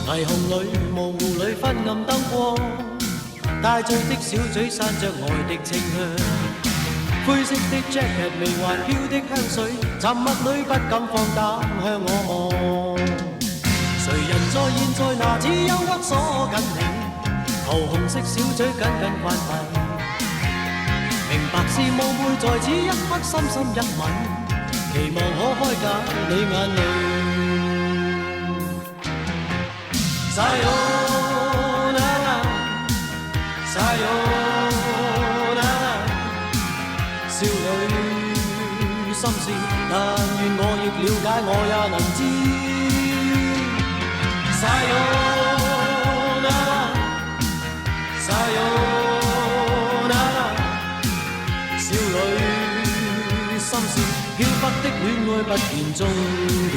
霓虹裏、模糊裏昏暗燈光，帶醉的小嘴散着愛的清香。灰色的 jacket 微環飄的香水，沉默裏不敢放膽向我望。誰人在現在拿此憂鬱鎖緊你，桃紅色小嘴緊緊關閉。明白是夢會在此一刻深深一吻，期望可開解你眼淚。Sayonara, sayonara， 少女心事，但願我亦了解，我也能知。Sayonara, sayonara， 少女心事，飄忽的戀愛不見終點。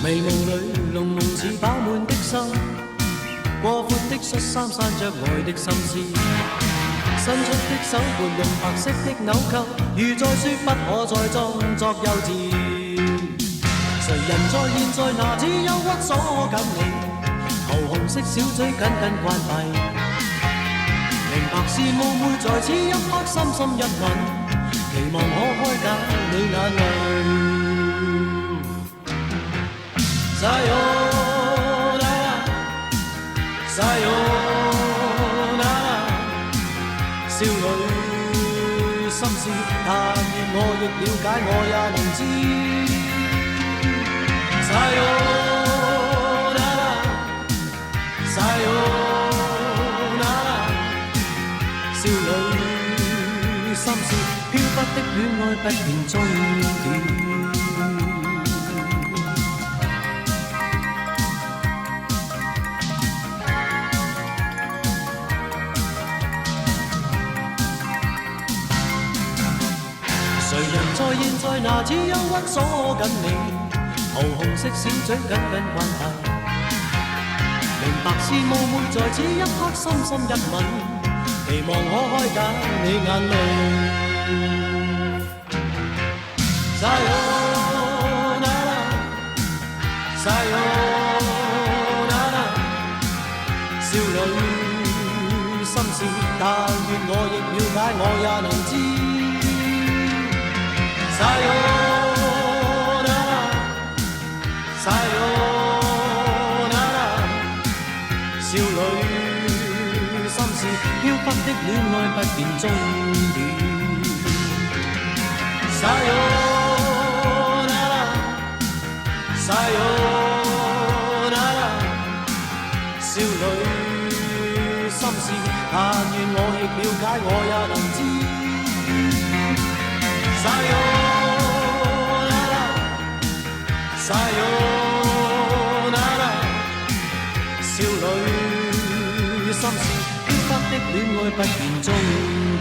眉毛裏濃濃似飽滿的心，過闊的恤衫散着愛的心思，伸出的手撥弄白色的紐扣，如在說不可再裝作幼稚。誰人在現在拿此憂鬱鎖緊你，桃紅色小嘴緊緊關閉。明白是夢會在此一刻深深一吻，期望可開解你眼淚。Sayonara, sayonara， 少女心事，但願我亦了解，我也能知。Sayonara, sayonara， 少女心事，飄忽的戀愛不見終點。誰人在現在拿此憂鬱鎖緊你，桃紅色小嘴緊緊關閉。明白是夢會在此一刻深深一吻，期望可開解你眼淚。Sayonara, sayonara， 少女心事，但願我亦了解，我也能知。Sayonara, sayonara， 少女心事，飄忽的戀愛不見終點。Sayonara, sayonara， 少女心事，但願我亦了解，我也能知。Sayonara, sayonara， 少女心事，飄忽的戀愛不見終點。